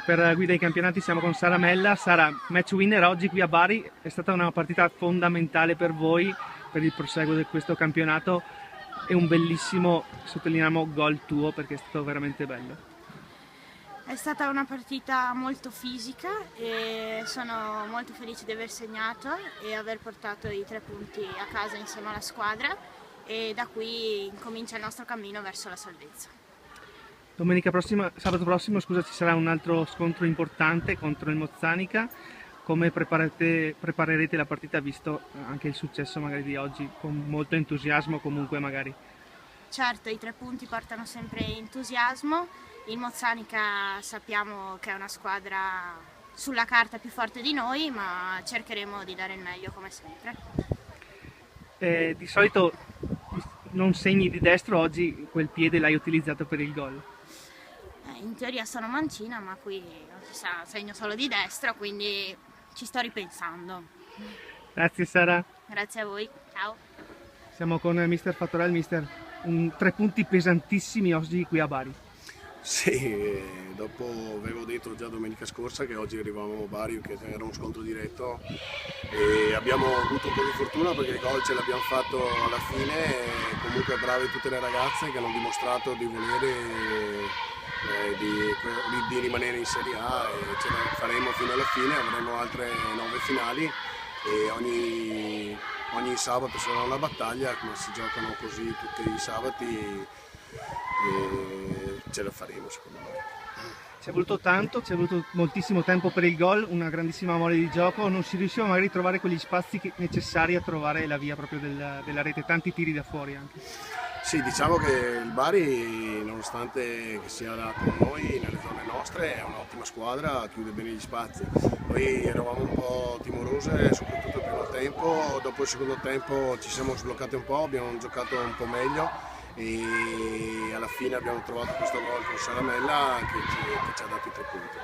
per Guida ai Campionati siamo con Sara Mella. Sara, match winner oggi qui a Bari, è stata una partita fondamentale per voi, per il proseguo di questo campionato e un bellissimo, sottolineiamo, gol tuo perché è stato veramente bello. È stata una partita molto fisica e sono molto felice di aver segnato e aver portato i 3 punti a casa insieme alla squadra, e da qui incomincia il nostro cammino verso la salvezza. Sabato prossimo, scusa, ci sarà un altro scontro importante contro il Mozzanica. Come preparerete la partita, visto anche il successo magari di oggi, con molto entusiasmo comunque magari? Certo, i 3 punti portano sempre entusiasmo. Il Mozzanica sappiamo che è una squadra sulla carta più forte di noi, ma cercheremo di dare il meglio come sempre. Di solito non segni di destro, oggi quel piede l'hai utilizzato per il gol. In teoria sono mancina, ma qui non si sa, segno solo di destra, quindi ci sto ripensando. Grazie Sara. Grazie a voi, ciao. Siamo con Mister Fattorel. Mister, 3 punti pesantissimi oggi qui a Bari. Sì, dopo avevo detto già domenica scorsa che oggi arrivavamo a Bari, che era uno scontro diretto, e abbiamo avuto un po' di fortuna perché il gol ce l'abbiamo fatto alla fine, e comunque brave tutte le ragazze che hanno dimostrato di volere di rimanere in Serie A, e ce la faremo fino alla fine. Avremo altre 9 finali e ogni sabato sarà una battaglia, come si giocano così tutti i sabati, e ce la faremo secondo me. Ci è voluto tanto, ci è voluto moltissimo tempo per il gol, una grandissima mole di gioco, non si riusciva magari a trovare quegli spazi necessari a trovare la via proprio della rete, tanti tiri da fuori anche. Sì, diciamo che il Bari, nonostante che sia con noi nelle zone nostre, è un'ottima squadra, chiude bene gli spazi. Noi eravamo un po' timorose, soprattutto il primo tempo, dopo il secondo tempo ci siamo sbloccati un po', abbiamo giocato un po' meglio e alla fine abbiamo trovato questo gol con Sara Mella che ci ha dato i 3 punti.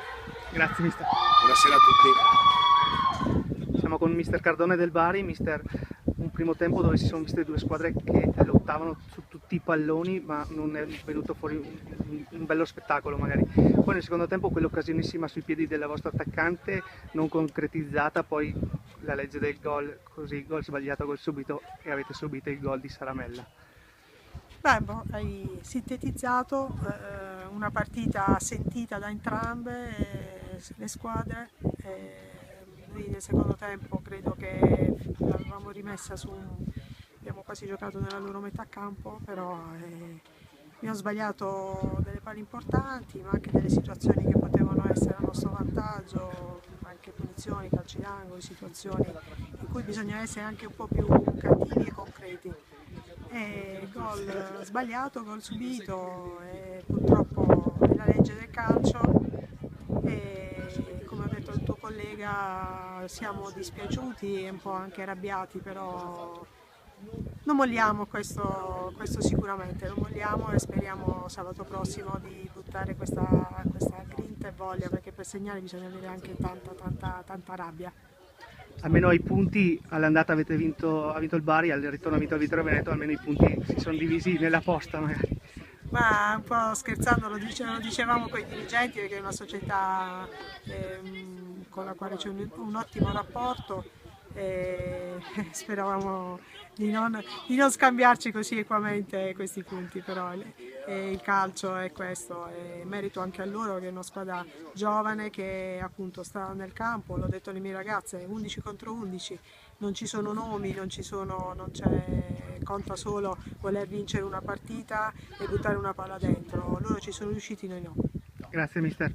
Grazie mister. Buonasera a tutti. Siamo con mister Cardone del Bari. Mister, un primo tempo dove si sono viste 2 squadre che lottavano su tutti i palloni, ma non è venuto fuori un bello spettacolo magari. Poi nel secondo tempo quell'occasionissima sui piedi della vostra attaccante non concretizzata, poi la legge del gol, così gol sbagliato, gol subito, e avete subito il gol di Sara Mella. Beh, hai sintetizzato una partita sentita da entrambe le squadre. Noi nel secondo tempo credo che l'avevamo rimessa abbiamo quasi giocato nella loro metà campo, però abbiamo sbagliato delle palle importanti, ma anche delle situazioni che potevano essere a nostro vantaggio, anche punizioni, calci d'angolo, situazioni in cui bisogna essere anche un po' più cattivi e concreti. Gol sbagliato, gol subito, purtroppo è la legge del calcio, e come ha detto il tuo collega siamo dispiaciuti e un po' anche arrabbiati, però non molliamo, questo sicuramente, non molliamo, e speriamo sabato prossimo di buttare questa grinta e voglia, perché per segnare bisogna avere anche tanta rabbia. Almeno ai punti all'andata ha vinto il Bari, al ritorno ha vinto il Vittorio Veneto, almeno i punti si sono divisi nella posta magari. Ma un po' scherzando lo dicevamo con i dirigenti, perché è una società con la quale c'è un ottimo rapporto, e speravamo di non scambiarci così equamente questi punti, però il calcio è questo, e merito anche a loro, che è una squadra giovane che appunto sta nel campo. L'ho detto alle mie ragazze, 11 contro 11, non ci sono nomi, conta solo voler vincere una partita e buttare una palla dentro. Loro ci sono riusciti, noi no. Grazie mister.